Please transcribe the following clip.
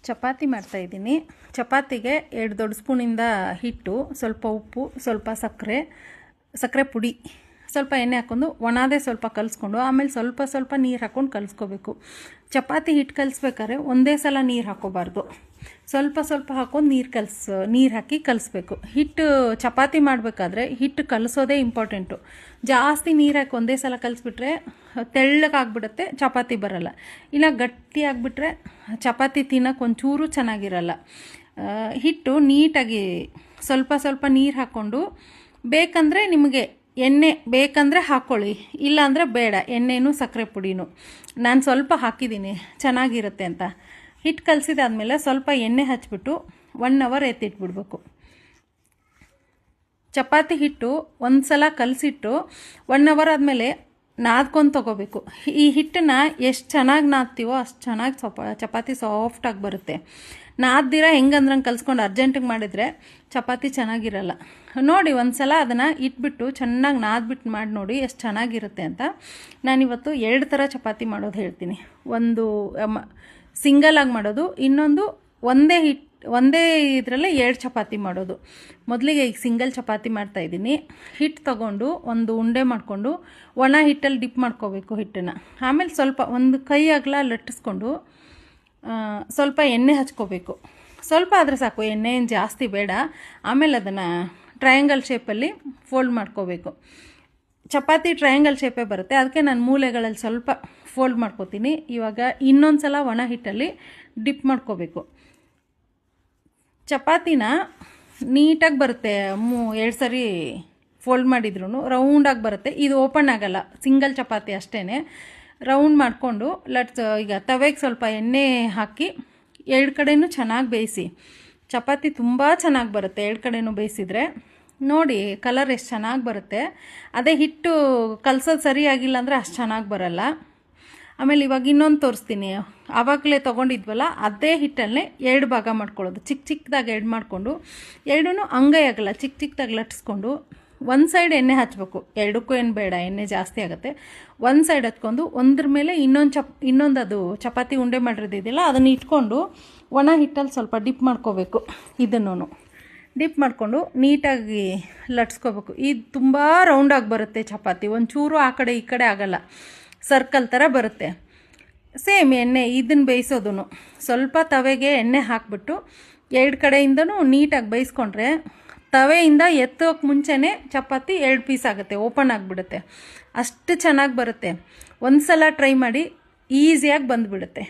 ಚಪಾತಿ ಮಾಡ್ತಾಯಿದ್ದೀನಿ. ಚಪಾತಿಗೆ 2 ದೊಡ್ಡ ಸ್ಪೂನಿಂದ ಹಿಟ್ಟು, ಸ್ವಲ್ಪ ಉಪ್ಪು, ಸ್ವಲ್ಪ ಸಕ್ಕರೆ ಪುಡಿ, ಸ್ವಲ್ಪ ಎಣ್ಣೆ ಹಾಕ್ಕೊಂಡು ಒಣಾದೆ ಸ್ವಲ್ಪ ಕಲಿಸ್ಕೊಂಡು ಆಮೇಲೆ ಸ್ವಲ್ಪ ನೀರು ಹಾಕ್ಕೊಂಡು ಕಲಿಸ್ಕೋಬೇಕು. ಚಪಾತಿ ಹಿಟ್ಟು ಕಲಿಸ್ಬೇಕಾದ್ರೆ ಒಂದೇ ಸಲ ನೀರು ಹಾಕೋಬಾರ್ದು, ಸ್ವಲ್ಪ ಹಾಕ್ಕೊಂಡು ನೀರು ಹಾಕಿ ಕಲಿಸ್ಬೇಕು. ಹಿಟ್ಟು ಚಪಾತಿ ಮಾಡಬೇಕಾದ್ರೆ ಹಿಟ್ಟು ಕಲಿಸೋದೇ ಇಂಪಾರ್ಟೆಂಟು. ಜಾಸ್ತಿ ನೀರು ಹಾಕಿ ಒಂದೇ ಸಲ ಕಲಿಸ್ಬಿಟ್ರೆ ತೆಳ್ಳಗಾಗ್ಬಿಡುತ್ತೆ, ಚಪಾತಿ ಬರಲ್ಲ. ಇಲ್ಲ ಗಟ್ಟಿ ಆಗಿಬಿಟ್ರೆ ಚಪಾತಿ ತಿನ್ನೋಕೆ ಒಂಚೂರು ಚೆನ್ನಾಗಿರಲ್ಲ. ಹಿಟ್ಟು ನೀಟಾಗಿ ಸ್ವಲ್ಪ ನೀರು ಹಾಕ್ಕೊಂಡು, ಬೇಕಂದರೆ ನಿಮಗೆ ಎಣ್ಣೆ ಬೇಕಂದರೆ ಹಾಕ್ಕೊಳ್ಳಿ, ಇಲ್ಲಾಂದರೆ ಬೇಡ. ಎಣ್ಣೆನೂ ಸಕ್ಕರೆ ಪುಡಿನೂ ನಾನು ಸ್ವಲ್ಪ ಹಾಕಿದ್ದೀನಿ ಚೆನ್ನಾಗಿರುತ್ತೆ ಅಂತ. ಹಿಟ್ಟು ಕಲಸಿದಾದ್ಮೇಲೆ ಸ್ವಲ್ಪ ಎಣ್ಣೆ ಹಚ್ಬಿಟ್ಟು 1 ಅವರ್ ಎತ್ತಿಟ್ಬಿಡ್ಬೇಕು. ಚಪಾತಿ ಹಿಟ್ಟು ಒಂದು ಸಲ ಕಲಸಿಟ್ಟು 1 ಅವರ್ ಆದಮೇಲೆ ನಾದ್ಕೊಂಡು ತೊಗೋಬೇಕು. ಈ ಹಿಟ್ಟನ್ನ ಎಷ್ಟು ಚೆನ್ನಾಗಿ ನಾದ್ತೀವೋ ಅಷ್ಟು ಚೆನ್ನಾಗಿ ಚಪಾತಿ ಸಾಫ್ಟಾಗಿ ಬರುತ್ತೆ. ನಾದ್ದಿರ ಹೆಂಗಂದ್ರಂಗೆ ಕಲಿಸ್ಕೊಂಡು ಅರ್ಜೆಂಟಿಗೆ ಮಾಡಿದರೆ ಚಪಾತಿ ಚೆನ್ನಾಗಿರಲ್ಲ. ನೋಡಿ ಒಂದು ಸಲ ಅದನ್ನು ಇಟ್ಬಿಟ್ಟು ಚೆನ್ನಾಗಿ ನಾದ್ಬಿಟ್ಟು ಮಾಡಿ ನೋಡಿ ಎಷ್ಟು ಚೆನ್ನಾಗಿರುತ್ತೆ ಅಂತ. ನಾನಿವತ್ತು 2 ಥರ ಚಪಾತಿ ಮಾಡೋದು ಹೇಳ್ತೀನಿ. ಒಂದು ಸಿಂಗಲಾಗಿ ಮಾಡೋದು, ಇನ್ನೊಂದು ಒಂದೇ ಇದರಲ್ಲೇ 2 ಚಪಾತಿ ಮಾಡೋದು. ಮೊದಲಿಗೆ ಈಗ ಸಿಂಗಲ್ ಚಪಾತಿ ಮಾಡ್ತಾಯಿದ್ದೀನಿ. ಹಿಟ್ಟು ತೊಗೊಂಡು ಒಂದು ಉಂಡೆ ಮಾಡಿಕೊಂಡು ಒಣ ಹಿಟ್ಟಲ್ಲಿ ಡಿಪ್ ಮಾಡ್ಕೋಬೇಕು ಹಿಟ್ಟನ್ನು. ಆಮೇಲೆ ಸ್ವಲ್ಪ ಒಂದು ಕೈ ಅಗಲ ಲಟ್ಟಿಸ್ಕೊಂಡು ಸ್ವಲ್ಪ ಎಣ್ಣೆ ಹಚ್ಕೋಬೇಕು. ಸ್ವಲ್ಪ ಆದರೆ ಸಾಕು, ಎಣ್ಣೆ ಏನು ಜಾಸ್ತಿ ಬೇಡ. ಆಮೇಲೆ ಅದನ್ನು ಟ್ರಯಾಂಗಲ್ ಶೇಪಲ್ಲಿ ಫೋಲ್ಡ್ ಮಾಡ್ಕೋಬೇಕು. ಚಪಾತಿ ಟ್ರಯಾಂಗಲ್ ಶೇಪೇ ಬರುತ್ತೆ, ಅದಕ್ಕೆ ನಾನು ಮೂಲೆಗಳಲ್ಲಿ ಸ್ವಲ್ಪ ಫೋಲ್ಡ್ ಮಾಡ್ಕೋತೀನಿ. ಇವಾಗ ಇನ್ನೊಂದು ಸಲ ಒಣ ಹಿಟ್ಟಲ್ಲಿ ಡಿಪ್ ಮಾಡ್ಕೋಬೇಕು. ಚಪಾತಿನ ನೀಟಾಗಿ ಬರುತ್ತೆ, 2 ಸರಿ ಫೋಲ್ಡ್ ಮಾಡಿದ್ರೂ ರೌಂಡಾಗಿ ಬರುತ್ತೆ. ಇದು ಓಪನ್ ಆಗಲ್ಲ, ಸಿಂಗಲ್ ಚಪಾತಿ ಅಷ್ಟೇ. ರೌಂಡ್ ಮಾಡಿಕೊಂಡು ಈಗ ತವೆಗೆ ಸ್ವಲ್ಪ ಎಣ್ಣೆ ಹಾಕಿ 2 ಕಡೆನೂ ಚೆನ್ನಾಗಿ ಬೇಯಿಸಿ. ಚಪಾತಿ ತುಂಬ ಚೆನ್ನಾಗಿ ಬರುತ್ತೆ 2 ಕಡೆನೂ ಬೇಯಿಸಿದರೆ. ನೋಡಿ ಕಲರ್ ಎಷ್ಟು ಚೆನ್ನಾಗಿ ಬರುತ್ತೆ. ಅದೇ ಹಿಟ್ಟು ಕಲಸೋದು ಸರಿಯಾಗಿಲ್ಲ ಅಂದರೆ ಅಷ್ಟು ಚೆನ್ನಾಗಿ ಬರಲ್ಲ. ಆಮೇಲೆ ಇವಾಗ ಇನ್ನೊಂದು ತೋರಿಸ್ತೀನಿ. ಆವಾಗಲೇ ತೊಗೊಂಡಿದ್ವಲ್ಲ ಅದೇ ಹಿಟ್ಟಲ್ಲೇ 2 ಭಾಗ ಮಾಡ್ಕೊಳ್ಳೋದು. ಚಿಕ್ಕದಾಗಿ 2 ಮಾಡಿಕೊಂಡು 2ನೂ ಅಂಗೈ ಆಗಲ್ಲ, ಚಿಕ್ಕದಾಗಿ ಲಟ್ಟಿಸ್ಕೊಂಡು ಒಂದು ಸೈಡ್ ಎಣ್ಣೆ ಹಚ್ಚಬೇಕು. 2ಕ್ಕೂ ಏನು ಬೇಡ, ಎಣ್ಣೆ ಜಾಸ್ತಿ ಆಗುತ್ತೆ. ಒಂದು ಸೈಡ್ ಹಚ್ಕೊಂಡು ಒಂದ್ರ ಮೇಲೆ ಇನ್ನೊಂದು ಅದು ಚಪಾತಿ ಉಂಡೆ ಮಾಡಿರೋದಿದೆಯಲ್ಲ ಅದನ್ನು ಇಟ್ಕೊಂಡು ಒಣ ಹಿಟ್ಟಲ್ಲಿ ಸ್ವಲ್ಪ ಡಿಪ್ ಮಾಡ್ಕೋಬೇಕು. ಇದನ್ನು ಡಿಪ್ ಮಾಡಿಕೊಂಡು ನೀಟಾಗಿ ಲಟ್ಸ್ಕೋಬೇಕು. ಇದು ತುಂಬ ರೌಂಡಾಗಿ ಬರುತ್ತೆ ಚಪಾತಿ, ಒಂಚೂರು ಆ ಕಡೆ ಈ ಕಡೆ ಆಗಲ್ಲ, ಸರ್ಕಲ್ ಥರ ಬರುತ್ತೆ. ಸೇಮ್ ಎಣ್ಣೆ ಇದನ್ನು ಬೇಯಿಸೋದು ಸ್ವಲ್ಪ ತವೆಗೆ ಎಣ್ಣೆ ಹಾಕಿಬಿಟ್ಟು 2 ಕಡೆಯಿಂದನೂ ನೀಟಾಗಿ ಬೇಯಿಸ್ಕೊಂಡ್ರೆ ತವೆಯಿಂದ ಎತ್ತೋಕೆ ಮುಂಚೆನೇ ಚಪಾತಿ 2 ಪೀಸ್ ಆಗುತ್ತೆ, ಓಪನ್ ಆಗಿಬಿಡುತ್ತೆ. ಅಷ್ಟು ಚೆನ್ನಾಗಿ ಬರುತ್ತೆ. ಒಂದು ಸಲ ಟ್ರೈ ಮಾಡಿ, ಈಸಿಯಾಗಿ ಬಂದುಬಿಡುತ್ತೆ.